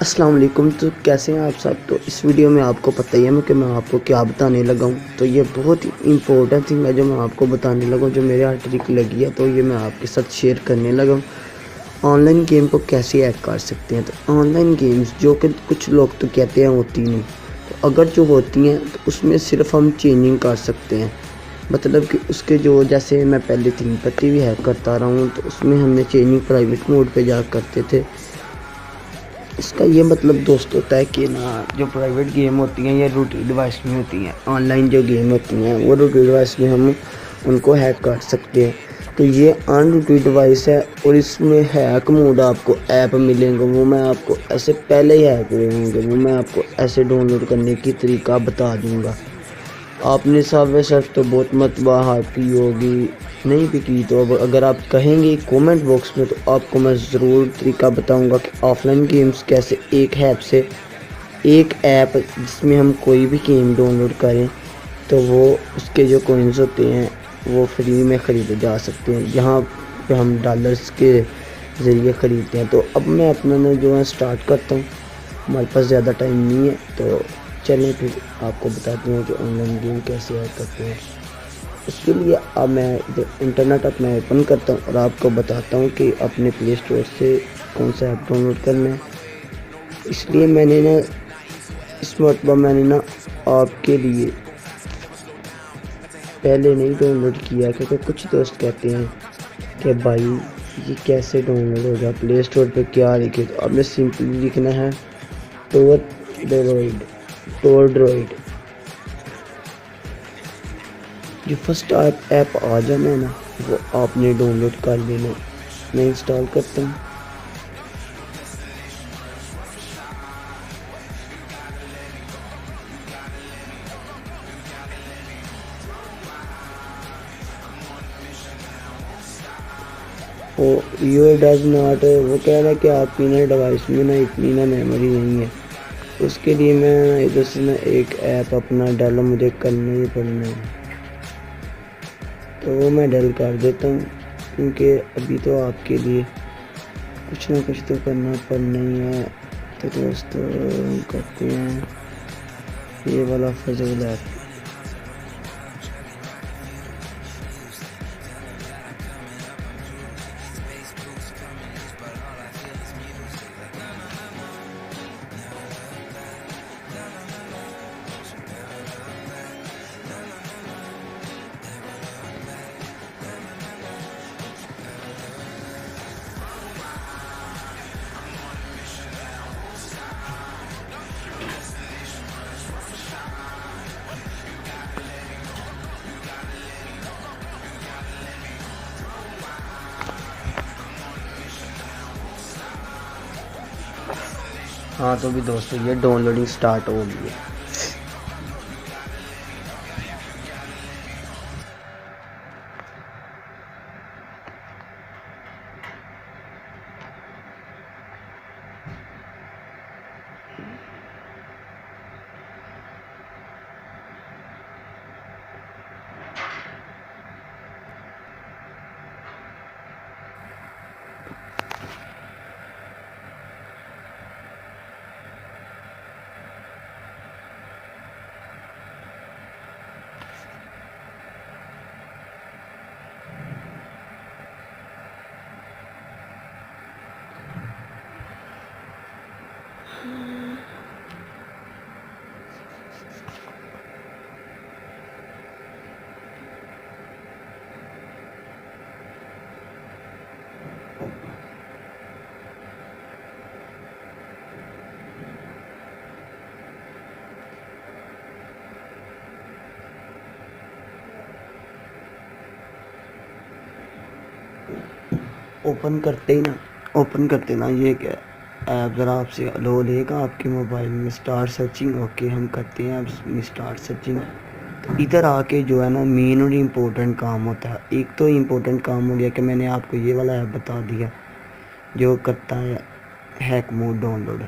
अस्सलाम वालेकुम। तो कैसे हैं आप सब। तो इस वीडियो में आपको पता ही है कि मैं आपको क्या बताने लगा हूँ। तो ये बहुत ही इम्पोर्टेंट थिंग है जो मैं आपको बताने लगा हूँ, जो मेरे हाथ ट्रिक लगी है। तो ये मैं आपके साथ शेयर करने लगा हूँ। ऑनलाइन गेम को कैसे हैक कर सकते हैं। तो ऑनलाइन गेम्स जो कि कुछ लोग तो कहते हैं होती नहीं, तो अगर जो होती हैं तो उसमें सिर्फ हम चेंजिंग कर सकते हैं। मतलब कि उसके जो, जैसे मैं पहले 3 पत्ती भी हैक करता रहा हूँ, तो उसमें हमने चेंजिंग प्राइवेट मोड पे जा करते थे। इसका ये मतलब दोस्त होता है कि ना, जो प्राइवेट गेम होती हैं ये रूटेड डिवाइस में होती हैं। ऑनलाइन जो गेम होती हैं वो रूटेड डिवाइस में हम उनको हैक कर सकते हैं। तो ये अनरूटेड डिवाइस है और इसमें हैक मोड आपको ऐप मिलेंगे, वो मैं आपको ऐसे पहले ही हैक हुए होंगे, वो मैं आपको ऐसे डाउनलोड करने की तरीका बता दूंगा। आपने सब सर्च तो बहुत मतबा की होगी, नहीं भी की तो अब अगर आप कहेंगे कमेंट बॉक्स में तो आपको मैं ज़रूर तरीका बताऊंगा कि ऑफलाइन गेम्स कैसे एक ऐप से, एक ऐप जिसमें हम कोई भी गेम डाउनलोड करें तो वो उसके जो कॉइन्स होते हैं वो फ्री में ख़रीदे जा सकते हैं, जहाँ पे हम डॉलर्स के ज़रिए ख़रीदते हैं। तो अब मैं अपना ना जो है स्टार्ट करता हूँ। हमारे पास ज़्यादा टाइम नहीं है, तो चलें फिर आपको बताते हैं कि ऑनलाइन गेम कैसे ऐड करते हैं। उसके लिए अब मैं इंटरनेट अपना ओपन करता हूँ और आपको बताता हूँ कि अपने प्ले स्टोर से कौन सा ऐप डाउनलोड करना है। इसलिए मैंने ना इस मरतबा मैंने ना आपके लिए पहले नहीं डाउनलोड किया, क्योंकि कुछ दोस्त कहते हैं कि भाई ये कैसे डाउनलोड होगा, प्ले स्टोर पे क्या लिखे। तो आपने सिंपली लिखना है टोरड्रॉइड। जो फर्स्ट ऐप आ जाना है ना, वो आपने डाउनलोड कर लेना। मैं इंस्टॉल करता हूँ। और यू डज नॉट, वो कह रहा है कि आपकी ना डिवाइस में ना इतनी ना मेमोरी नहीं है। उसके लिए मैं इधर से ना एक ऐप अपना डाला, मुझे करना ही पड़ना है, तो वो मैं डल कर देता हूँ, क्योंकि अभी तो आपके लिए कुछ ना कुछ तो करना पड़ना ही है। तो दोस्तों करते हैं ये वाला फजूल ऐप। हाँ तो भी दोस्तों ये डाउनलोडिंग स्टार्ट हो गई है। ओपन करते ना ये क्या ऐप ज़रा आपसे लो लेगा आपके मोबाइल में। स्टार्ट सर्चिंग, ओके हम करते हैं अब स्टार्ट सर्चिंग। तो इधर आके जो है ना मेन और इम्पोर्टेंट काम होता है। एक तो इम्पोर्टेंट काम हो गया कि मैंने आपको ये वाला ऐप बता दिया जो करता है हैक मोड डाउनलोड।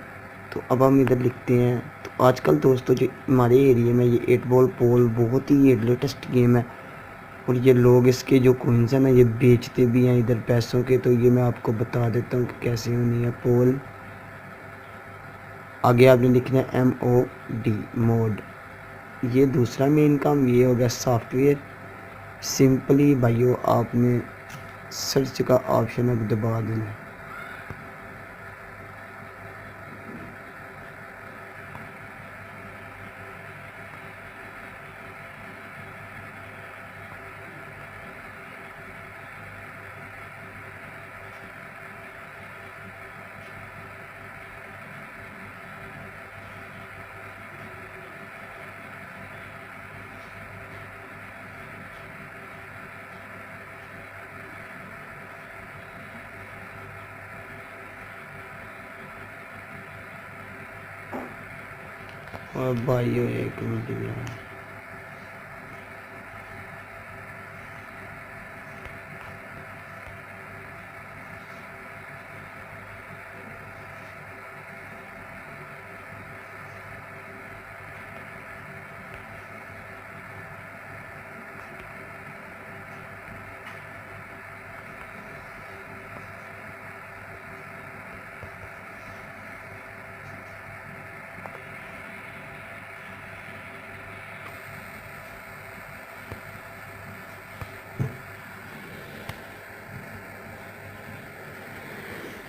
तो अब हम इधर लिखते हैं। तो आजकल दोस्तों जो हमारे एरिया में ये 8 बॉल पोल बहुत ही लेटेस्ट गेम है और ये लोग इसके जो कोइंस हैं ना ये बेचते भी हैं इधर पैसों के। तो ये मैं आपको बता देता हूँ कि कैसे होनी है पोल। आगे आपने लिखना है MOD मोड। ये दूसरा मेन काम ये हो गया सॉफ्टवेयर। सिंपली भाइयों आपने सर्च का ऑप्शन अब दबा देना है। और भाइयों एक मिनट यार,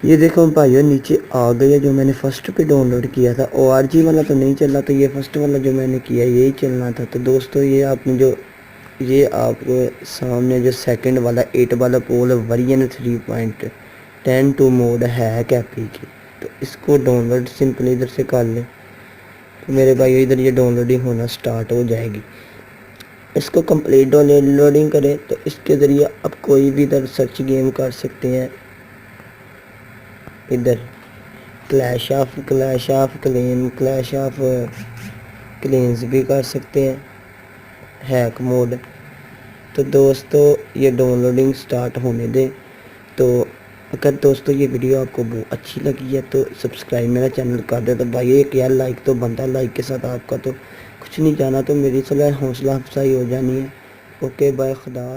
ये देखो भाइयों नीचे आ गया जो मैंने फर्स्ट पे डाउनलोड किया था। ORG वाला तो नहीं चला, तो ये फर्स्ट वाला जो मैंने किया यही चलना था। तो दोस्तों ये आपने जो ये आपको सामने जो सेकंड वाला 8 वाला पोल वर्जन 3.10 मोड है कैपी की, तो इसको डाउनलोड सिंपली इधर से कर लें। तो मेरे भाई इधर ये डाउनलोडिंग होना स्टार्ट हो जाएगी। इसको कंप्लीट डाउनलोडिंग करें तो इसके ज़रिए आप कोई भी इधर सर्च गेम कर सकते हैं। इधर क्लैश ऑफ क्लेन्स भी कर सकते हैं, हैक मोड। तो दोस्तों ये डाउनलोडिंग स्टार्ट होने दें। तो अगर दोस्तों ये वीडियो आपको बहुत अच्छी लगी है तो सब्सक्राइब मेरा चैनल कर दे। तो भाई एक यार लाइक तो बनता है, लाइक के साथ आपका तो कुछ नहीं जाना, तो मेरी हौसला अफजाई हो जानी है। ओके बाय, खुदा।